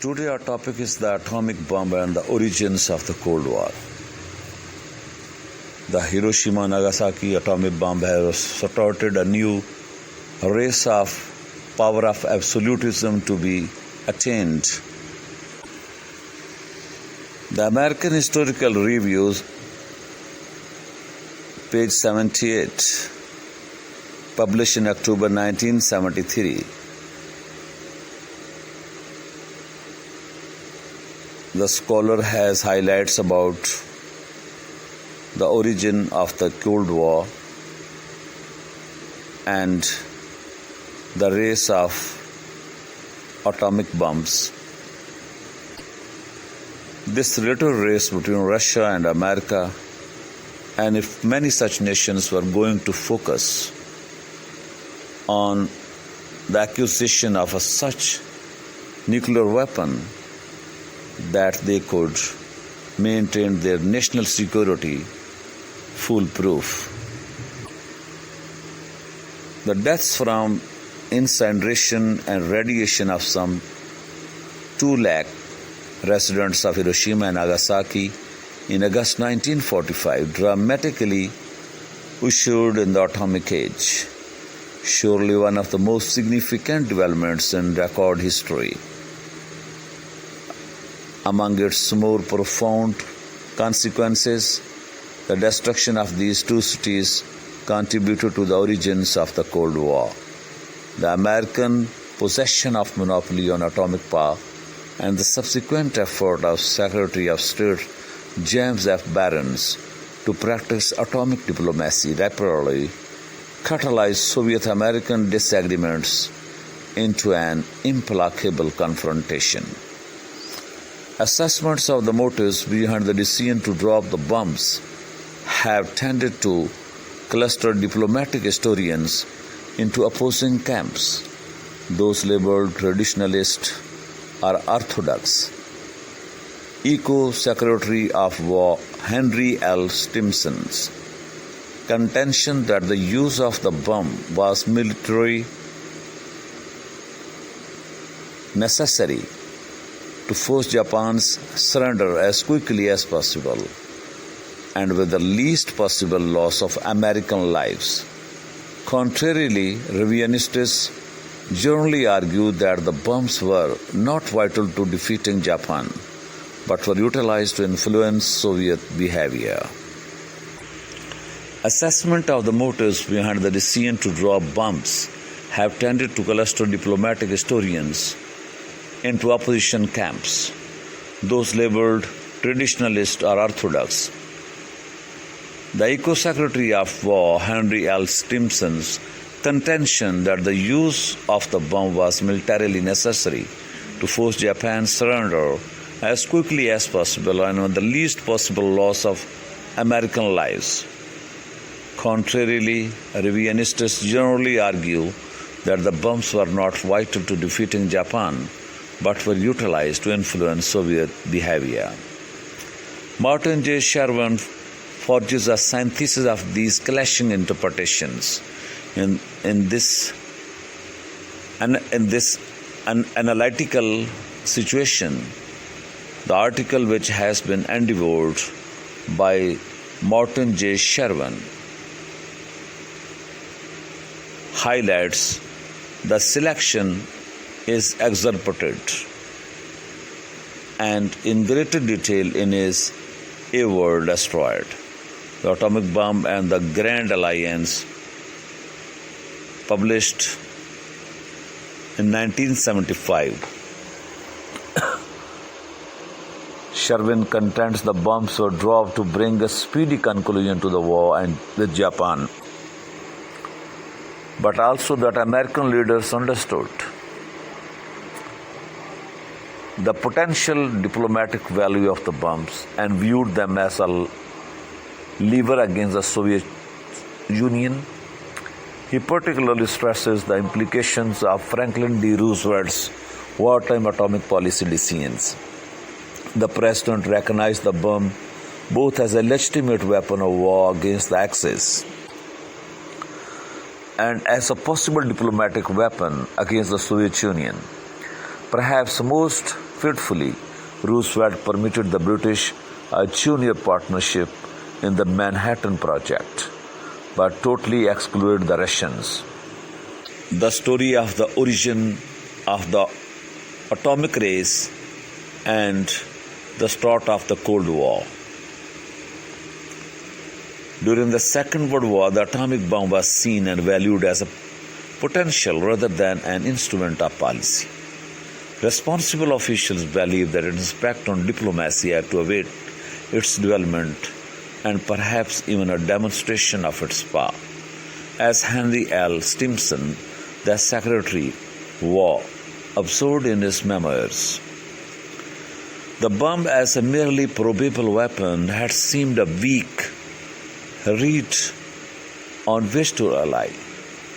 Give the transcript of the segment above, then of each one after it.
Today our topic is the atomic bomb and the origins of the Cold War. The Hiroshima Nagasaki atomic bomb has started a new race of power of absolutism to be attained. The American Historical Reviews, page 78, published in October 1973. The scholar has highlights about the origin of the Cold War and the race of atomic bombs. This relative race between Russia and America, and if many such nations were going to focus on the acquisition of such nuclear weapon that they could maintain their national security foolproof. The deaths from incineration and radiation of some 2 lakh residents of Hiroshima and Nagasaki in August 1945 dramatically ushered in the atomic age, surely one of the most significant developments in record history. Among its more profound consequences, the destruction of these 2 cities contributed to the origins of the Cold War. The American possession of monopoly on atomic power and the subsequent effort of Secretary of State James F. Barron's to practice atomic diplomacy rapidly catalyzed Soviet-American disagreements into an implacable confrontation. Assessments of the motives behind the decision to drop the bombs have tended to cluster diplomatic historians into opposing camps, those labeled traditionalist or orthodox. Secretary of War Henry L. Stimson's contention that the use of the bomb was militarily necessary to force Japan's surrender as quickly as possible and with the least possible loss of American lives. Contrarily, revisionists generally argue that the bombs were not vital to defeating Japan, but were utilized to influence Soviet behavior. Assessment of the motives behind the decision to drop bombs have tended to cluster diplomatic historians into opposition camps, those labeled traditionalist or orthodox. The Secretary of War Henry L. Stimson's contention that the use of the bomb was militarily necessary to force Japan's surrender as quickly as possible and with the least possible loss of American lives. Contrarily, revisionists generally argue that the bombs were not vital to defeating Japan, but were utilized to influence Soviet behavior. Martin J. Sherwin forges a synthesis of these clashing interpretations in this analytical situation. The article, which has been endeavored by Martin J. Sherwin, highlights the selection is excerpted and in greater detail in his A World Destroyed, the Atomic Bomb and the Grand Alliance, published in 1975. Sherwin contends the bombs were dropped to bring a speedy conclusion to the war and with Japan, but also that American leaders understood the potential diplomatic value of the bombs and viewed them as a lever against the Soviet Union. He particularly stresses the implications of Franklin D. Roosevelt's wartime atomic policy decisions. The President recognized the bomb both as a legitimate weapon of war against the Axis and as a possible diplomatic weapon against the Soviet Union. Perhaps most Fatefully, Roosevelt permitted the British a junior partnership in the Manhattan Project, but totally excluded the Russians. The story of the origin of the atomic race and the start of the Cold War. During the Second World War, the atomic bomb was seen and valued as a potential rather than an instrument of policy. Responsible officials believed that its impact on diplomacy had to await its development and perhaps even a demonstration of its power. As Henry L. Stimson, the Secretary War, observed in his memoirs, the bomb as a merely probable weapon had seemed a weak reed on which to rely,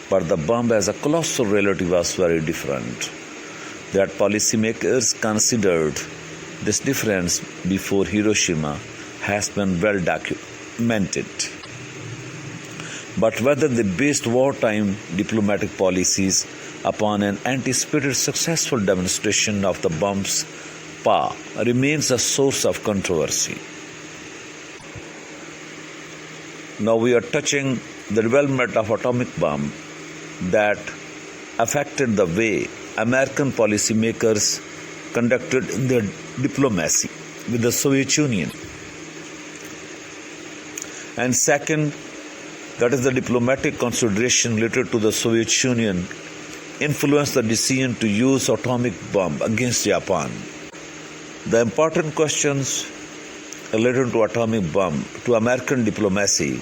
but the bomb as a colossal reality was very different. That policymakers considered this difference before Hiroshima has been well documented. But whether they based wartime diplomatic policies upon an anticipated successful demonstration of the bomb's power remains a source of controversy. Now we are touching the development of atomic bomb that affected the way American policymakers conducted their diplomacy with the Soviet Union. And second, that is the diplomatic consideration related to the Soviet Union influenced the decision to use atomic bomb against Japan. The important questions related to atomic bomb, to American diplomacy,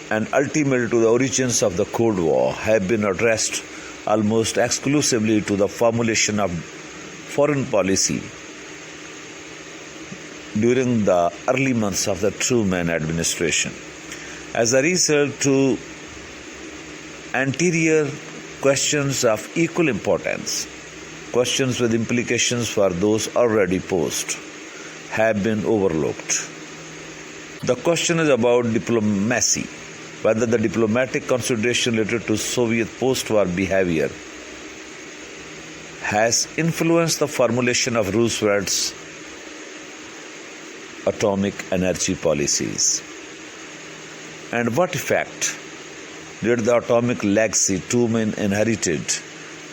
and ultimately to the origins of the Cold War have been addressed almost exclusively to the formulation of foreign policy during the early months of the Truman administration. As a result, to anterior questions of equal importance, questions with implications for those already posed, have been overlooked. The question is about diplomacy, whether the diplomatic consideration related to Soviet post-war behavior has influenced the formulation of Roosevelt's atomic energy policies. And what effect did the atomic legacy Truman inherited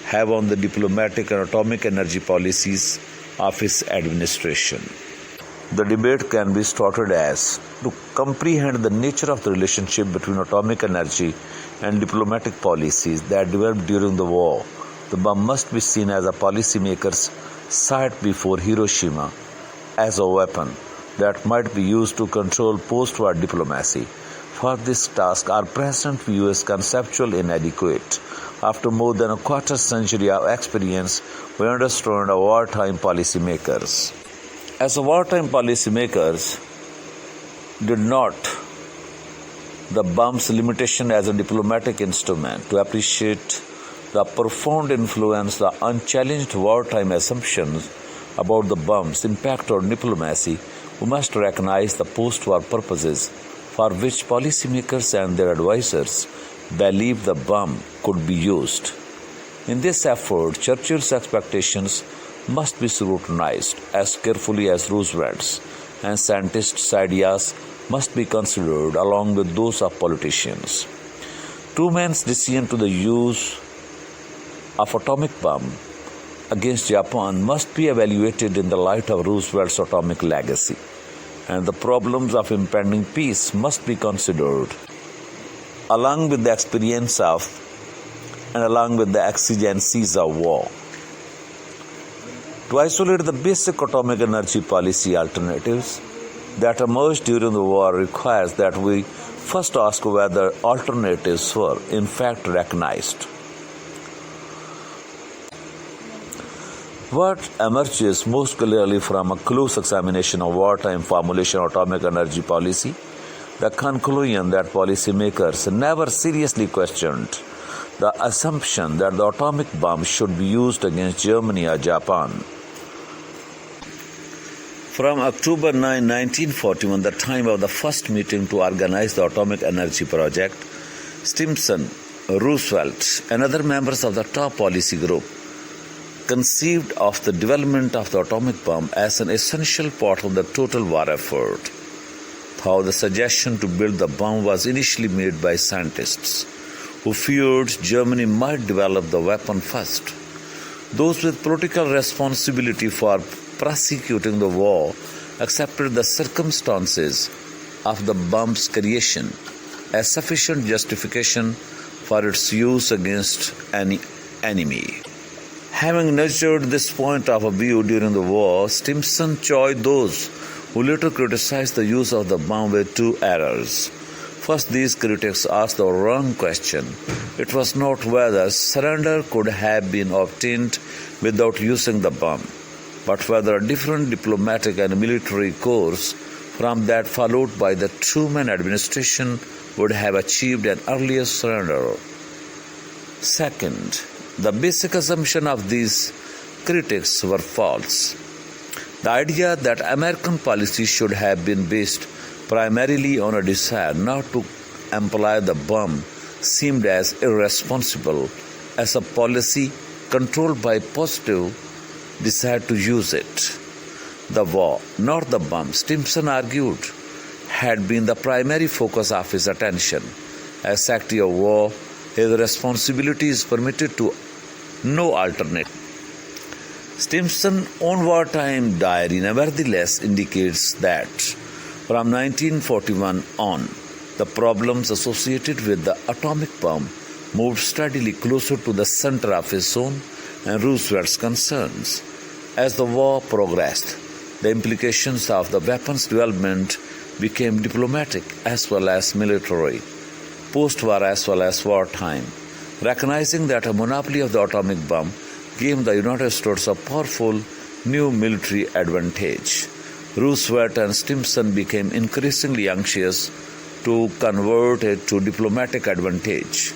have on the diplomatic and atomic energy policies of his administration? The debate can be started as to comprehend the nature of the relationship between atomic energy and diplomatic policies that developed during the war. The bomb must be seen as a policymaker's sight before Hiroshima as a weapon that might be used to control post-war diplomacy. For this task, our present view is conceptual inadequate. After more than a quarter century of experience, we understand our wartime policymakers. As a wartime policymakers did not the bomb's limitation as a diplomatic instrument to appreciate the profound influence, the unchallenged wartime assumptions about the bomb's impact on diplomacy, we must recognize the post-war purposes for which policymakers and their advisors believed the bomb could be used. In this effort, Churchill's expectations must be scrutinized as carefully as Roosevelt's, and scientists' ideas must be considered along with those of politicians. Truman's decision to the use of atomic bomb against Japan must be evaluated in the light of Roosevelt's atomic legacy, and the problems of impending peace must be considered along with the experience of and along with the exigencies of war. To isolate the basic atomic energy policy alternatives that emerged during the war requires that we first ask whether alternatives were in fact recognized. What emerges most clearly from a close examination of wartime formulation of atomic energy policy? The conclusion that policymakers never seriously questioned the assumption that the atomic bomb should be used against Germany or Japan. From October 9, 1941, the time of the first meeting to organize the atomic energy project, Stimson, Roosevelt, and other members of the top policy group conceived of the development of the atomic bomb as an essential part of the total war effort. Though the suggestion to build the bomb was initially made by scientists who feared Germany might develop the weapon first, those with political responsibility for prosecuting the war accepted the circumstances of the bomb's creation as sufficient justification for its use against any enemy. Having nurtured this point of view during the war, Stimson joined those who later criticized the use of the bomb with two errors. First, these critics asked the wrong question. It was not whether surrender could have been obtained without using the bomb, but whether a different diplomatic and military course from that followed by the Truman administration would have achieved an earlier surrender. Second, the basic assumption of these critics were false. The idea that American policy should have been based primarily on a desire not to employ the bomb seemed as irresponsible as a policy controlled by positive desire to use it. The war, not the bomb, Stimson argued, had been the primary focus of his attention. As Secretary of War, his responsibility is permitted to no alternative. Stimson's own wartime diary nevertheless indicates that from 1941 on, the problems associated with the atomic bomb moved steadily closer to the center of his own and Roosevelt's concerns. As the war progressed, the implications of the weapons development became diplomatic as well as military, post-war as well as wartime. Recognizing that a monopoly of the atomic bomb gave the United States a powerful new military advantage, Roosevelt and Stimson became increasingly anxious to convert it to diplomatic advantage.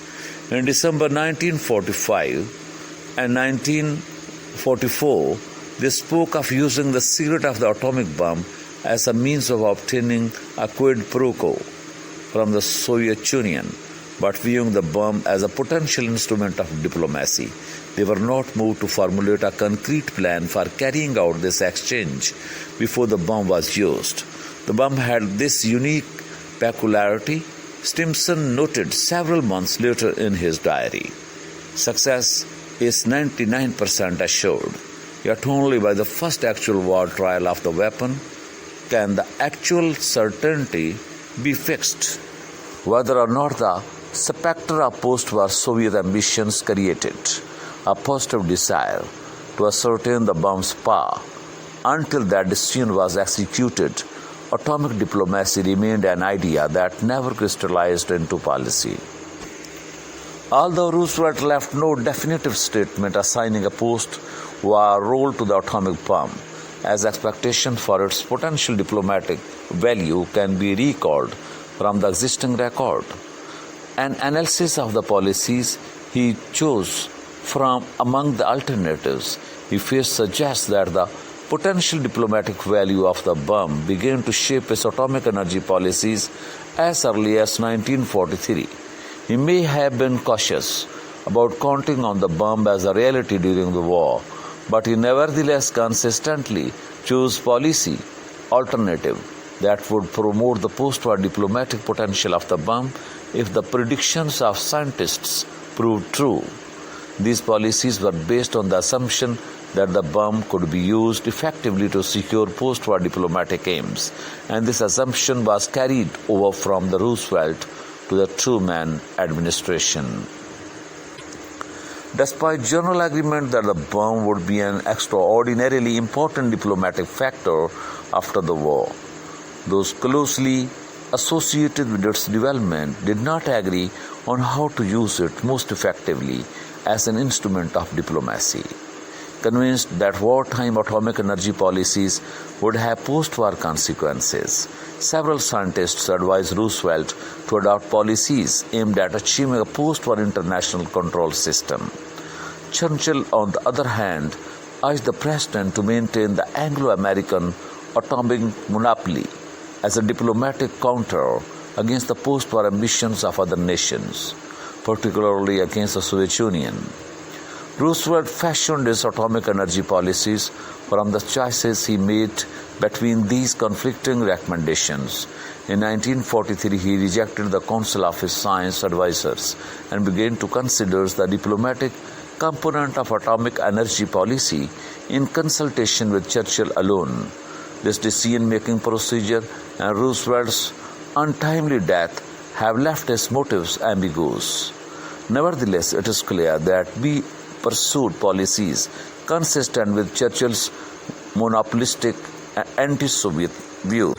In December 1945 and 1944, they spoke of using the secret of the atomic bomb as a means of obtaining a quid pro quo from the Soviet Union, but viewing the bomb as a potential instrument of diplomacy. They were not moved to formulate a concrete plan for carrying out this exchange before the bomb was used. The bomb had this unique peculiarity, Stimson noted several months later in his diary. Success is 99% assured, yet only by the first actual war trial of the weapon can the actual certainty be fixed. Whether or not the specter of post-war Soviet ambitions created a positive desire to ascertain the bomb's power. Until that decision was executed, atomic diplomacy remained an idea that never crystallized into policy. Although Roosevelt left no definitive statement assigning a post-war role to the atomic bomb, as expectations for its potential diplomatic value can be recalled from the existing record. An analysis of the policies he chose from among the alternatives he faced suggests that the potential diplomatic value of the bomb began to shape his atomic energy policies as early as 1943. He may have been cautious about counting on the bomb as a reality during the war, but he nevertheless consistently chose policy alternative that would promote the post-war diplomatic potential of the bomb if the predictions of scientists proved true. These policies were based on the assumption that the bomb could be used effectively to secure post-war diplomatic aims, and this assumption was carried over from the Roosevelt to the Truman administration. Despite general agreement that the bomb would be an extraordinarily important diplomatic factor after the war, those closely associated with its development did not agree on how to use it most effectively as an instrument of diplomacy. Convinced that wartime atomic energy policies would have post-war consequences, several scientists advised Roosevelt to adopt policies aimed at achieving a post-war international control system. Churchill, on the other hand, urged the President to maintain the Anglo-American atomic monopoly as a diplomatic counter against the post-war ambitions of other nations, particularly against the Soviet Union. Roosevelt fashioned his atomic energy policies from the choices he made between these conflicting recommendations. In 1943, he rejected the counsel of his science advisors and began to consider the diplomatic component of atomic energy policy in consultation with Churchill alone. This decision-making procedure and Roosevelt's untimely death have left his motives ambiguous. Nevertheless, it is clear that we pursued policies consistent with Churchill's monopolistic and anti-Soviet view.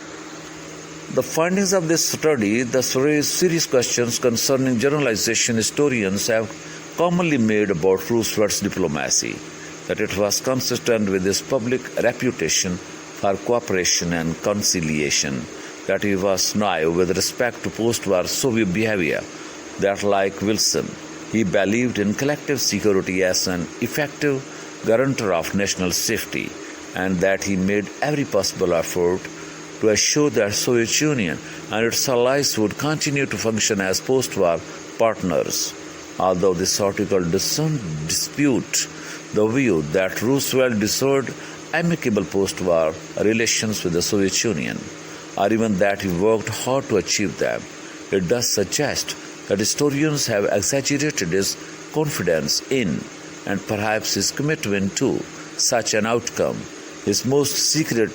The findings of this study thus raise serious questions concerning generalization historians have commonly made about Roosevelt's diplomacy, that it was consistent with his public reputation for cooperation and conciliation, that he was naive with respect to post-war Soviet behavior, that like Wilson, he believed in collective security as an effective guarantor of national safety, and that he made every possible effort to assure that Soviet Union and its allies would continue to function as post-war partners. Although this article doesn't dispute the view that Roosevelt desired amicable post-war relations with the Soviet Union, or even that he worked hard to achieve them, it does suggest that historians have exaggerated his confidence in and perhaps his commitment to such an outcome. His most secret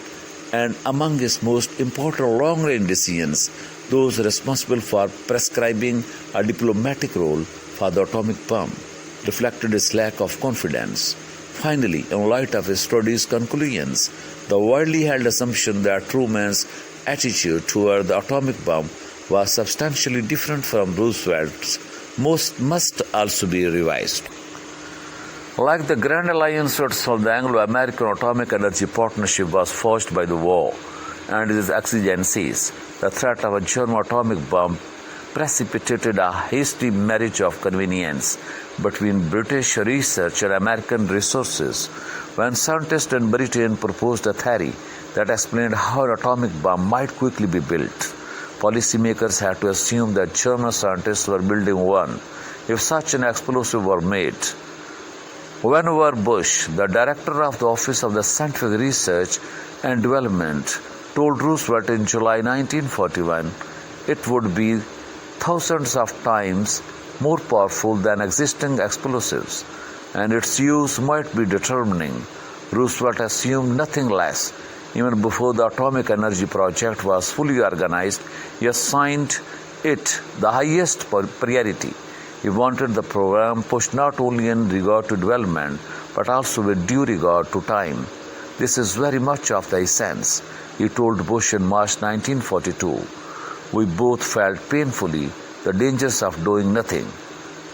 and among his most important long-range decisions, those responsible for prescribing a diplomatic role for the atomic bomb, reflected his lack of confidence. Finally, in light of his study's conclusions, the widely held assumption that Truman's attitude toward the atomic bomb was substantially different from Roosevelt's must also be revised. Like the Grand Alliance, the Anglo-American Atomic Energy Partnership was forged by the war and its exigencies. The threat of a German atomic bomb precipitated a hasty marriage of convenience between British research and American resources when scientists in Britain proposed a theory that explained how an atomic bomb might quickly be built. Policymakers had to assume that German scientists were building one if such an explosive were made. Vannevar Bush, the director of the Office of the Scientific Research and Development, told Roosevelt in July 1941 it would be thousands of times more powerful than existing explosives, and its use might be determining. Roosevelt assumed nothing less. Even before the atomic energy project was fully organized, he assigned it the highest priority. He wanted the program pushed not only in regard to development, but also with due regard to time. This is very much of the essence, he told Bush in March 1942. We both felt painfully the dangers of doing nothing,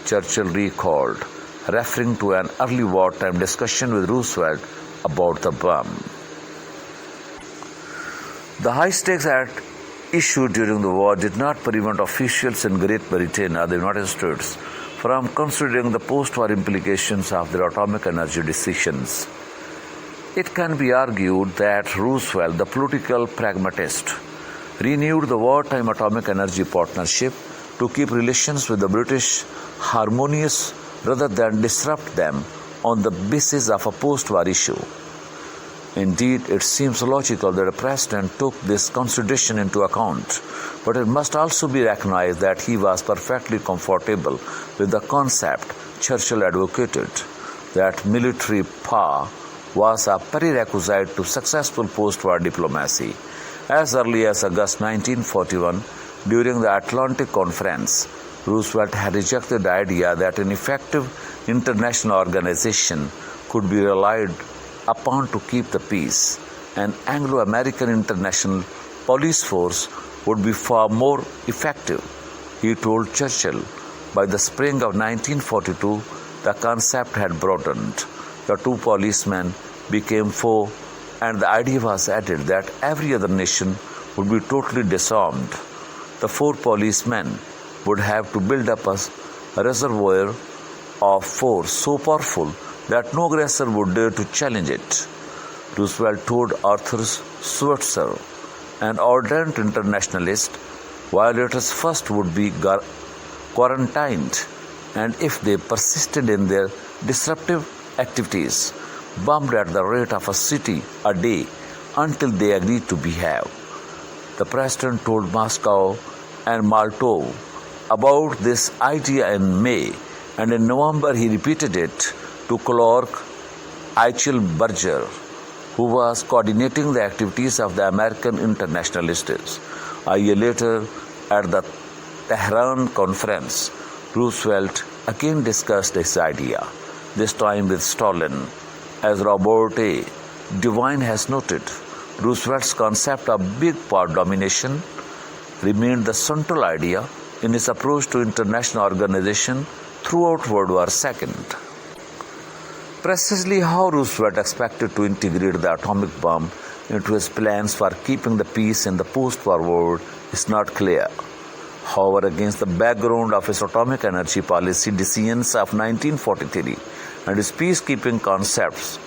Churchill recalled, referring to an early wartime discussion with Roosevelt about the bomb. The high stakes at issue during the war did not prevent officials in Great Britain or the United States from considering the post-war implications of their atomic energy decisions. It can be argued that Roosevelt, the political pragmatist, renewed the wartime atomic energy partnership to keep relations with the British harmonious rather than disrupt them on the basis of a post-war issue. Indeed, it seems logical that the President took this consideration into account, but it must also be recognized that he was perfectly comfortable with the concept Churchill advocated, that military power was a prerequisite to successful post-war diplomacy. As early as August 1941, during the Atlantic Conference, Roosevelt had rejected the idea that an effective international organization could be relied upon to keep the peace. An Anglo-American international police force would be far more effective, he told Churchill. By the spring of 1942, the concept had broadened. The two policemen became four, and the idea was added that every other nation would be totally disarmed. The four policemen would have to build up a reservoir of force so powerful that no aggressor would dare to challenge it. Roosevelt told Arthur Schweitzer, an ardent internationalist, violators first would be quarantined, and if they persisted in their disruptive activities, bombed at the rate of a city a day until they agreed to behave. The president told Moscow and Molotov about this idea in May, and in November he repeated it to clerk Eichel Berger, who was coordinating the activities of the American internationalists. A year later, at the Tehran conference, Roosevelt again discussed this idea, this time with Stalin. As Robert A. Devine has noted, Roosevelt's concept of big power domination remained the central idea in his approach to international organization throughout World War II. Precisely how Roosevelt expected to integrate the atomic bomb into his plans for keeping the peace in the post-war world is not clear. However, against the background of his atomic energy policy decisions of 1943 and his peacekeeping concepts,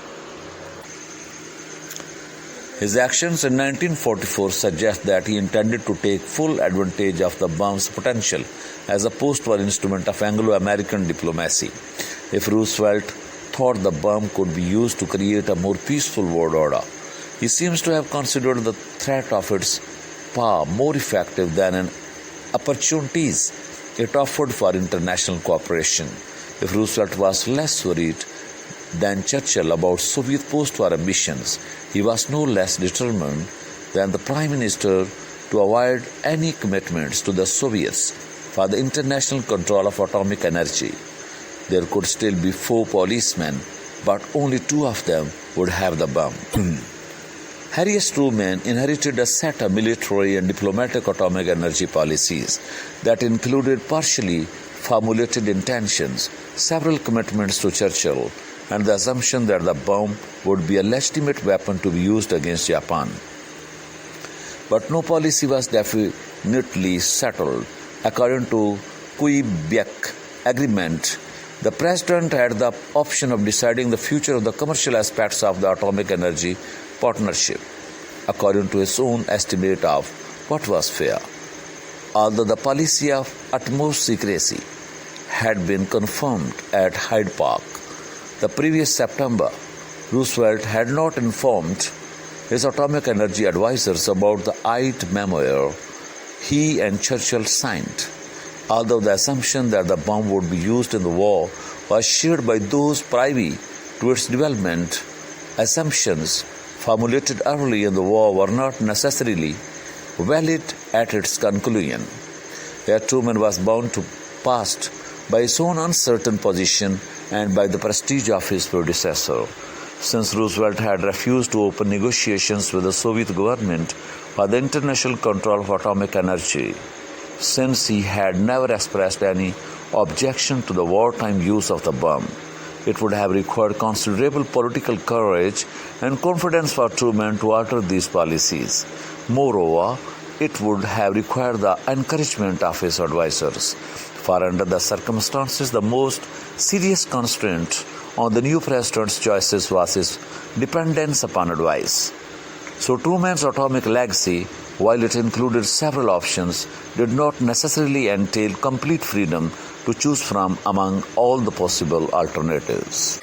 his actions in 1944 suggest that he intended to take full advantage of the bomb's potential as a post-war instrument of Anglo-American diplomacy. If Roosevelt thought the bomb could be used to create a more peaceful world order, he seems to have considered the threat of its power more effective than an opportunities it offered for international cooperation. If Roosevelt was less worried than Churchill about Soviet post-war ambitions, he was no less determined than the Prime Minister to avoid any commitments to the Soviets for the international control of atomic energy. There could still be 4 policemen, but only 2 of them would have the bomb. Harry S. Truman inherited a set of military and diplomatic atomic energy policies that included partially formulated intentions, several commitments to Churchill, and the assumption that the bomb would be a legitimate weapon to be used against Japan. But no policy was definitely settled. According to Quebec Agreement, the president had the option of deciding the future of the commercial aspects of the atomic energy partnership, according to his own estimate of what was fair. Although the policy of utmost secrecy had been confirmed at Hyde Park the previous September, Roosevelt had not informed his atomic energy advisors about the Aidt memoir he and Churchill signed. Although the assumption that the bomb would be used in the war was shared by those privy to its development, assumptions formulated early in the war were not necessarily valid at its conclusion. Yet Truman was bound to pass by his own uncertain position and by the prestige of his predecessor. Since Roosevelt had refused to open negotiations with the Soviet government for the international control of atomic energy, since he had never expressed any objection to the wartime use of the bomb, it would have required considerable political courage and confidence for Truman to alter these policies. Moreover, it would have required the encouragement of his advisors, for under the circumstances the most serious constraint on the new president's choices was his dependence upon advice. So Truman's atomic legacy, while it included several options, did not necessarily entail complete freedom to choose from among all the possible alternatives.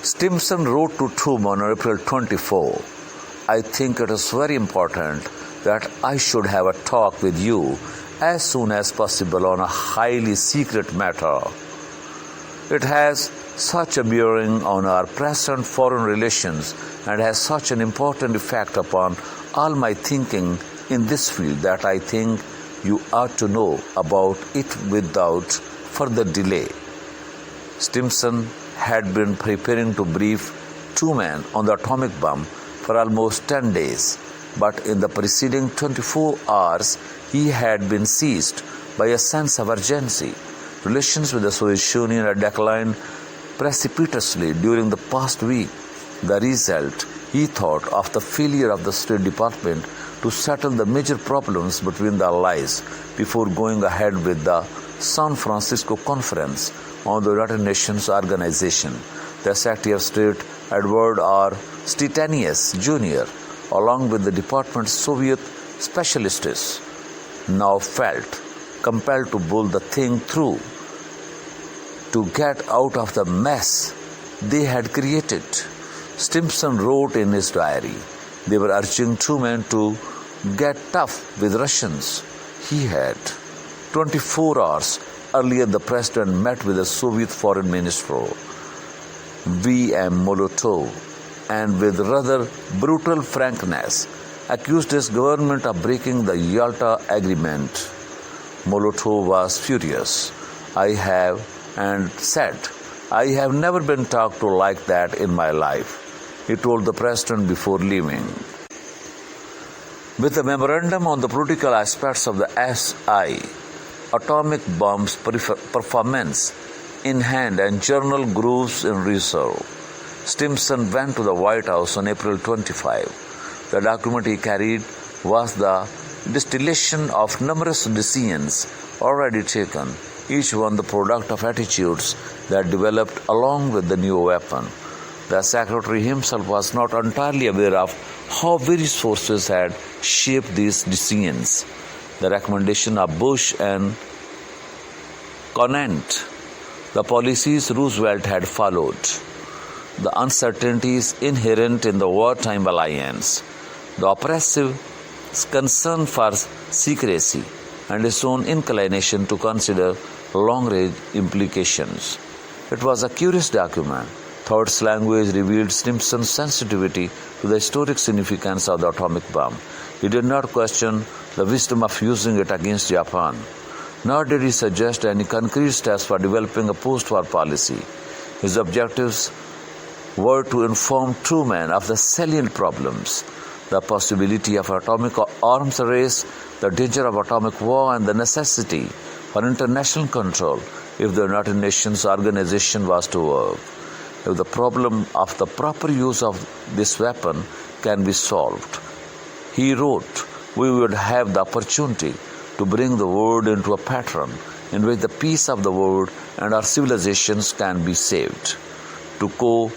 Stimson wrote to Truman on April 24, "I think it is very important that I should have a talk with you as soon as possible on a highly secret matter. It has such a bearing on our present foreign relations and has such an important effect upon all my thinking in this field that I think you ought to know about it without further delay." Stimson had been preparing to brief Truman on the atomic bomb for almost 10 days, but in the preceding 24 hours he had been seized by a sense of urgency. Relations with the Soviet Union had declined precipitously during the past week, the result, he thought, of the failure of the State Department to settle the major problems between the Allies before going ahead with the San Francisco Conference on the United Nations Organization. The Secretary of State Edward R. Stettinius Jr., along with the department's Soviet specialists, now felt compelled to pull the thing through. to get out of the mess they had created. Stimson wrote in his diary, they were urging Truman to get tough with Russians. He had. 24 hours earlier, the president met with the Soviet Foreign Minister V.M. Molotov and with rather brutal frankness accused his government of breaking the Yalta Agreement. Molotov was furious. I have never been talked to like that in my life, he told the president before leaving. With a memorandum on the political aspects of the SI, atomic bombs performance in hand and journal grooves in reserve, Stimson went to the White House on April 25. The document he carried was the distillation of numerous decisions already taken, each one the product of attitudes that developed along with the new weapon. The secretary himself was not entirely aware of how various forces had shaped these decisions. The recommendation of Bush and Conant, the policies Roosevelt had followed, the uncertainties inherent in the wartime alliance, the oppressive concern for secrecy, and his own inclination to consider long-range implications. It was a curious document. Thought's language revealed Stimson's sensitivity to the historic significance of the atomic bomb. He did not question the wisdom of using it against Japan, nor did he suggest any concrete steps for developing a post-war policy. His objectives were to inform Truman of the salient problems, the possibility of atomic arms race, the danger of atomic war, and the necessity for international control if the United Nations organization was to work. If the problem of the proper use of this weapon can be solved, he wrote, we would have the opportunity to bring the world into a pattern in which the peace of the world and our civilizations can be saved. To cope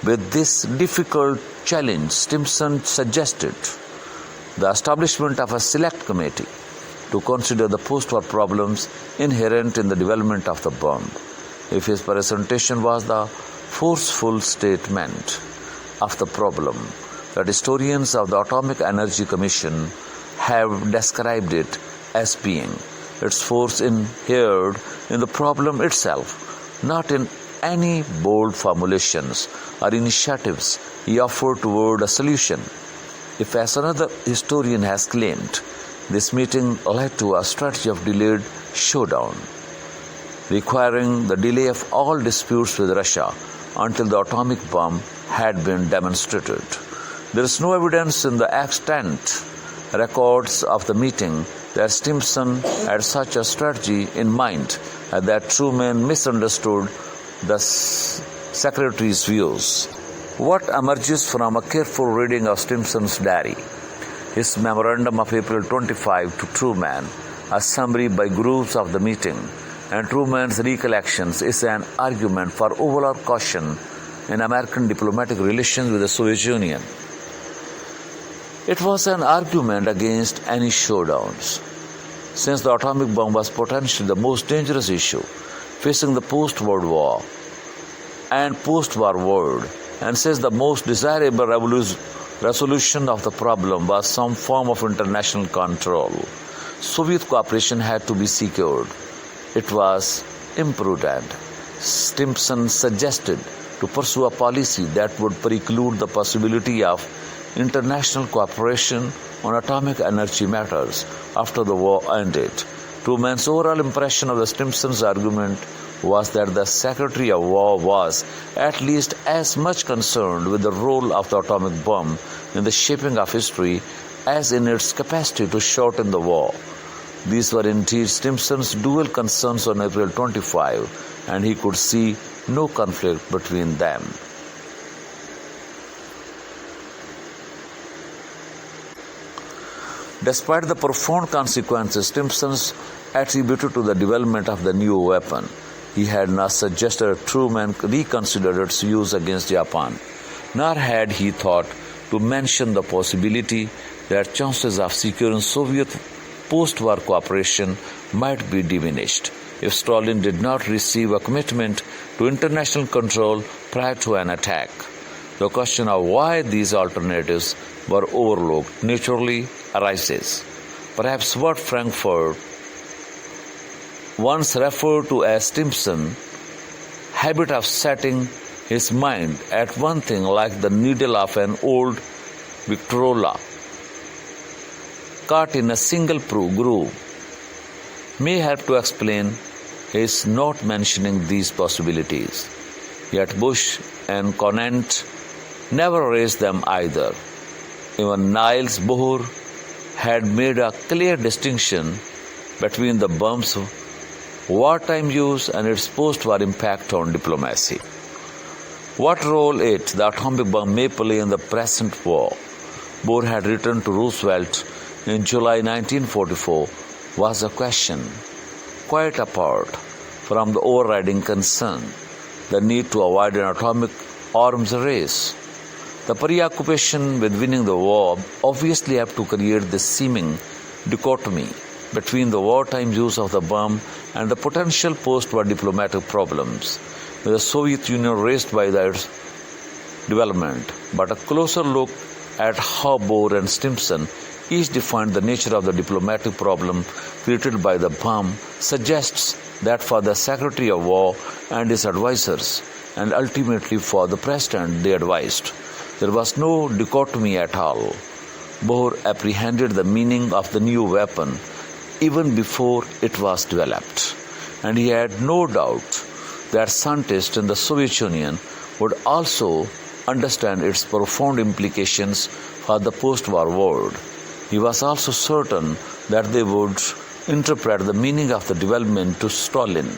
with this difficult challenge, Stimson suggested the establishment of a select committee to consider the post-war problems inherent in the development of the bomb. If his presentation was the forceful statement of the problem that historians of the Atomic Energy Commission have described it as being, its force inhered in the problem itself, not in any bold formulations or initiatives he offered toward a solution. If, as another historian has claimed, this meeting led to a strategy of delayed showdown, requiring the delay of all disputes with Russia until the atomic bomb had been demonstrated. There is no evidence in the extant records of the meeting that Stimson had such a strategy in mind and that Truman misunderstood the secretary's views. What emerges from a careful reading of Stimson's diary? His memorandum of April 25 to Truman, a summary by grooves of the meeting, and Truman's recollections is an argument for overall caution in American diplomatic relations with the Soviet Union. It was an argument against any showdowns, since the atomic bomb was potentially the most dangerous issue facing the post-World War and post-war world, and since the most desirable resolution of the problem was some form of international control, Soviet cooperation had to be secured. It was imprudent, Stimson suggested, to pursue a policy that would preclude the possibility of international cooperation on atomic energy matters after the war ended. Truman's overall impression of the Stimson's argument was that the Secretary of War was at least as much concerned with the role of the atomic bomb in the shaping of history as in its capacity to shorten the war. These were indeed Stimson's dual concerns on April 25, and he could see no conflict between them. Despite the profound consequences Stimson's attributed to the development of the new weapon, he had not suggested Truman reconsider its use against Japan, nor had he thought to mention the possibility that chances of securing Soviet post-war cooperation might be diminished. if Stalin did not receive a commitment to international control prior to an attack. The question of why these alternatives were overlooked naturally arises. Perhaps what Frankfurt once referred to as Stimson habit of setting his mind at one thing like the needle of an old Victrola caught in a single groove may help to explain his not mentioning these possibilities. Yet Bush and Conant never raised them either. Even Niels Bohr had made a clear distinction between the bomb's wartime use and its post-war impact on diplomacy. What role the atomic bomb may play in the present war, Bohr had written to Roosevelt in July 1944, was a question quite apart from the overriding concern, the need to avoid an atomic arms race. The preoccupation with winning the war obviously had to create this seeming dichotomy between the wartime use of the bomb and the potential post-war diplomatic problems with the Soviet Union raised by its development. But a closer look at how Bohr and Stimson each defined the nature of the diplomatic problem created by the bomb suggests that for the Secretary of War and his advisors, and ultimately for the President they advised, there was no dichotomy at all. Bohr apprehended the meaning of the new weapon even before it was developed, and he had no doubt that scientists in the Soviet Union would also understand its profound implications for the post-war world. He was also certain that they would interpret the meaning of the development to Stalin,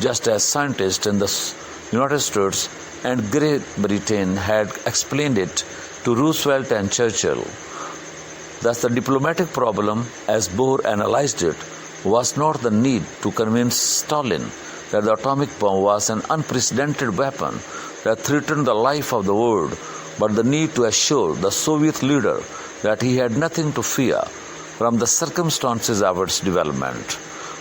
just as scientists in the United States and Great Britain had explained it to Roosevelt and Churchill. Thus, the diplomatic problem, as Bohr analyzed it, was not the need to convince Stalin that the atomic bomb was an unprecedented weapon that threatened the life of the world, but the need to assure the Soviet leader that he had nothing to fear from the circumstances of its development.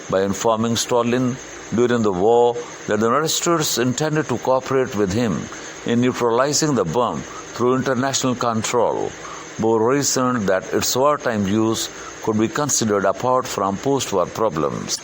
By informing Stalin during the war that the United States intended to cooperate with him in neutralizing the bomb through international control, Bohr reasoned that its wartime use could be considered apart from post-war problems.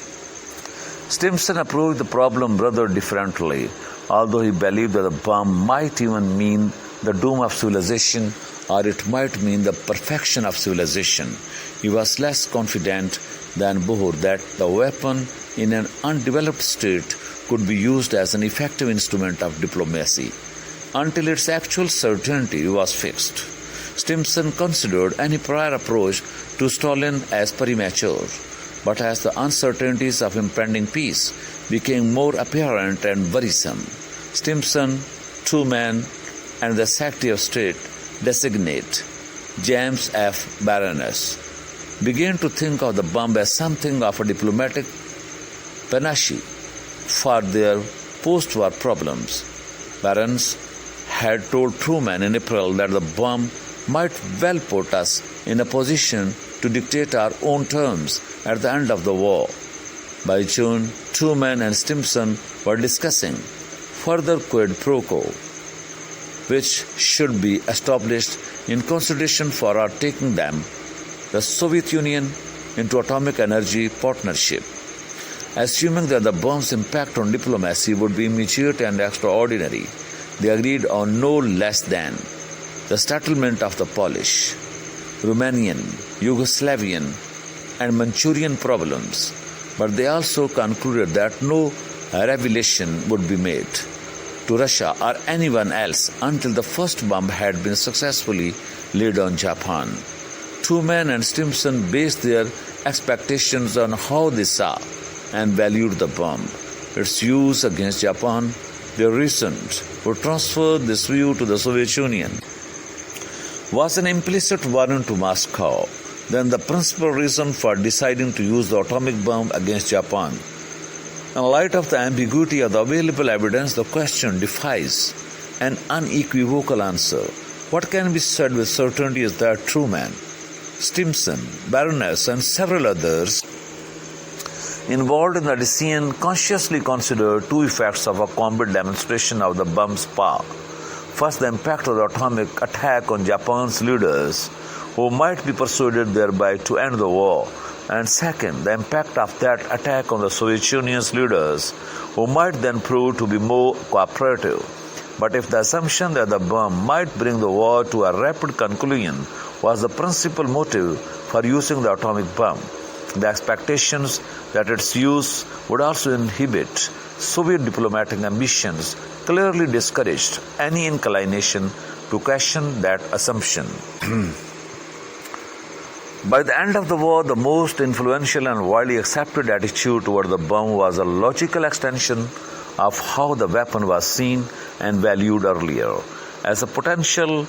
Stimson approached the problem rather differently, although he believed that the bomb might even mean the doom of civilization, or it might mean the perfection of civilization. He was less confident than Bohr that the weapon in an undeveloped state could be used as an effective instrument of diplomacy until its actual certainty was fixed. Stimson considered any prior approach to Stalin as premature, but as the uncertainties of impending peace became more apparent and worrisome, Stimson, Truman, and the Secretary of State designate James F. Baranes began to think of the bomb as something of a diplomatic panacea for their post-war problems. Baranes had told Truman in April that the bomb might well put us in a position to dictate our own terms at the end of the war. By June, Truman and Stimson were discussing further quid pro quo, which should be established in consideration for our taking the Soviet Union into atomic energy partnership. Assuming that the bomb's impact on diplomacy would be immediate and extraordinary, they agreed on no less than the settlement of the Polish, Romanian, Yugoslavian, and Manchurian problems, but they also concluded that no revelation would be made to Russia or anyone else until the first bomb had been successfully laid on Japan. Truman and Stimson based their expectations on how they saw and valued the bomb, its use against Japan. They reasoned would transfer this view to the Soviet Union was an implicit warning to Moscow. Then the principal reason for deciding to use the atomic bomb against Japan. In light of the ambiguity of the available evidence, the question defies an unequivocal answer. What can be said with certainty is that Truman, Stimson, Baranes, and several others involved in the decision consciously considered two effects of a combat demonstration of the bomb's power. First, the impact of the atomic attack on Japan's leaders, who might be persuaded thereby to end the war. And second, the impact of that attack on the Soviet Union's leaders, who might then prove to be more cooperative. But if the assumption that the bomb might bring the war to a rapid conclusion was the principal motive for using the atomic bomb, the expectations that its use would also inhibit Soviet diplomatic ambitions clearly discouraged any inclination to question that assumption. By the end of the war, the most influential and widely accepted attitude toward the bomb was a logical extension of how the weapon was seen and valued earlier, as a potential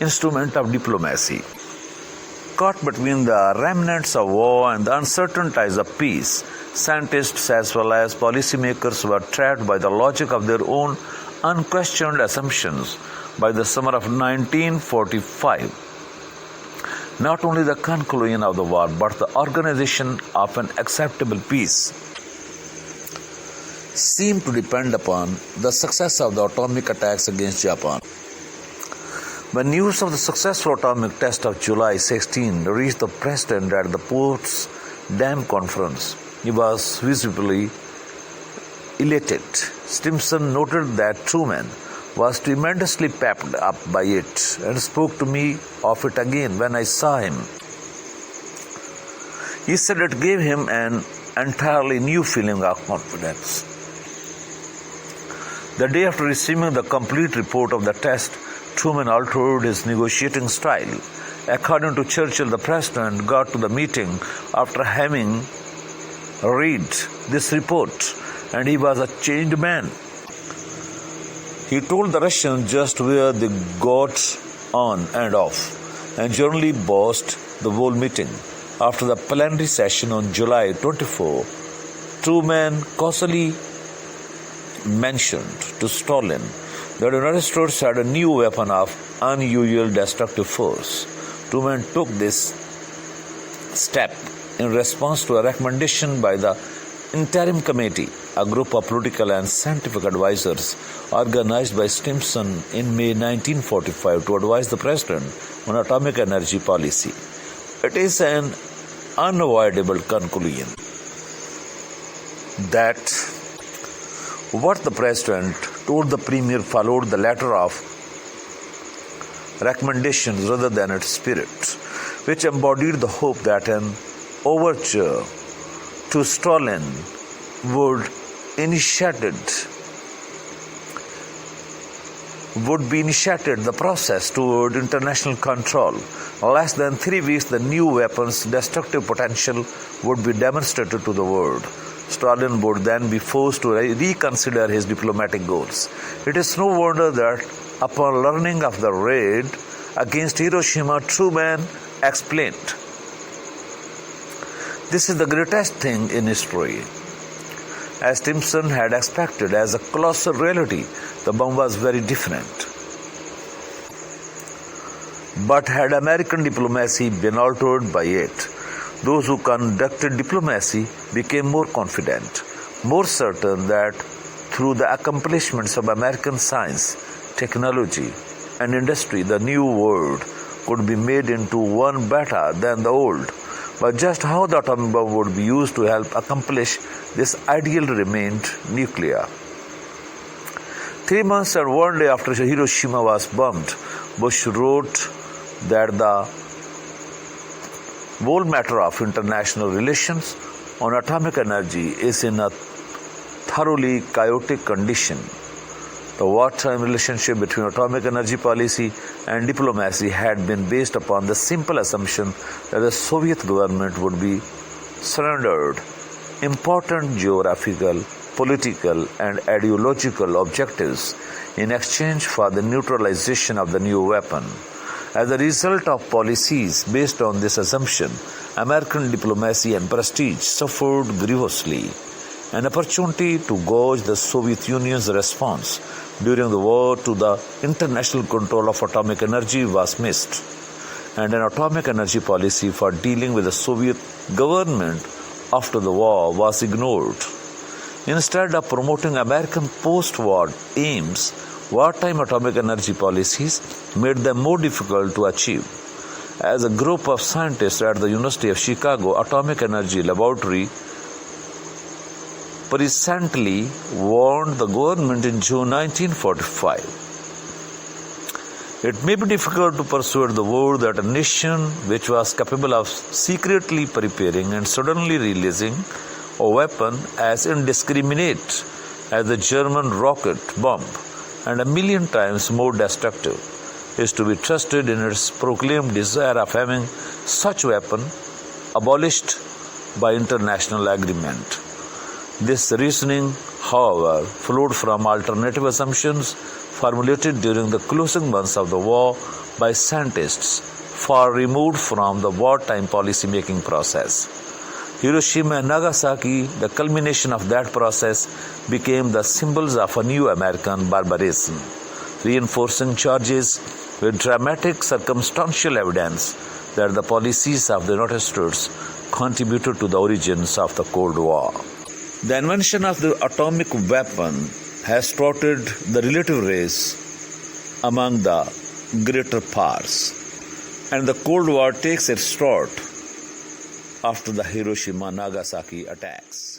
instrument of diplomacy. Caught between the remnants of war and the uncertainties of peace, scientists as well as policymakers were trapped by the logic of their own unquestioned assumptions. By the summer of 1945, not only the conclusion of the war, but the organization of an acceptable peace seemed to depend upon the success of the atomic attacks against Japan. When news of the successful atomic test of July 16 reached the president at the Potsdam conference, he was visibly elated. Stimson noted that Truman was tremendously pepped up by it and spoke to me of it again when I saw him. He said it gave him an entirely new feeling of confidence. The day after receiving the complete report of the test, Truman altered his negotiating style. According to Churchill, the president got to the meeting after having read this report, and he was a changed man. He told the Russians just where they got on and off, and generally bossed the whole meeting. After the plenary session on July 24, Truman cautiously mentioned to Stalin that the United States had a new weapon of unusual destructive force. Truman took this step in response to a recommendation by the Interim Committee, a group of political and scientific advisors organized by Stimson in May 1945 to advise the President on atomic energy policy. It is an unavoidable conclusion that what the President told the Premier followed the letter of recommendations rather than its spirit, which embodied the hope that an overture to Stalin would be initiated the process toward international control. Less than 3 weeks, the new weapon's destructive potential would be demonstrated to the world. Stalin would then be forced to reconsider his diplomatic goals. It is no wonder that upon learning of the raid against Hiroshima, Truman explained, "This is the greatest thing in history." As Stimson had expected, as a closer reality, the bomb was very different. But had American diplomacy been altered by it, those who conducted diplomacy became more confident, more certain that through the accomplishments of American science, technology, and industry, the new world could be made into one better than the old. But just how the atomic bomb would be used to help accomplish this ideal remained nuclear. 3 months and 1 day after Hiroshima was bombed, Bush wrote that the whole matter of international relations on atomic energy is in a thoroughly chaotic condition. The wartime relationship between atomic energy policy and diplomacy had been based upon the simple assumption that the Soviet government would be surrendered important geographical, political, and ideological objectives in exchange for the neutralization of the new weapon. As a result of policies based on this assumption, American diplomacy and prestige suffered grievously. An opportunity to gauge the Soviet Union's response during the war to the international control of atomic energy was missed, and an atomic energy policy for dealing with the Soviet government after the war was ignored. Instead of promoting American post-war aims, wartime atomic energy policies made them more difficult to achieve. As a group of scientists at the University of Chicago Atomic Energy Laboratory presently warned the government in June 1945. It may be difficult to persuade the world that a nation which was capable of secretly preparing and suddenly releasing a weapon as indiscriminate as the German rocket bomb and a million times more destructive is to be trusted in its proclaimed desire of having such weapon abolished by international agreement. This reasoning, however, flowed from alternative assumptions formulated during the closing months of the war by scientists far removed from the wartime policy-making process. Hiroshima and Nagasaki, the culmination of that process, became the symbols of a new American barbarism, reinforcing charges with dramatic circumstantial evidence that the policies of the United States contributed to the origins of the Cold War. The invention of the atomic weapon has started the relative race among the greater powers, and the Cold War takes its start after the Hiroshima-Nagasaki attacks.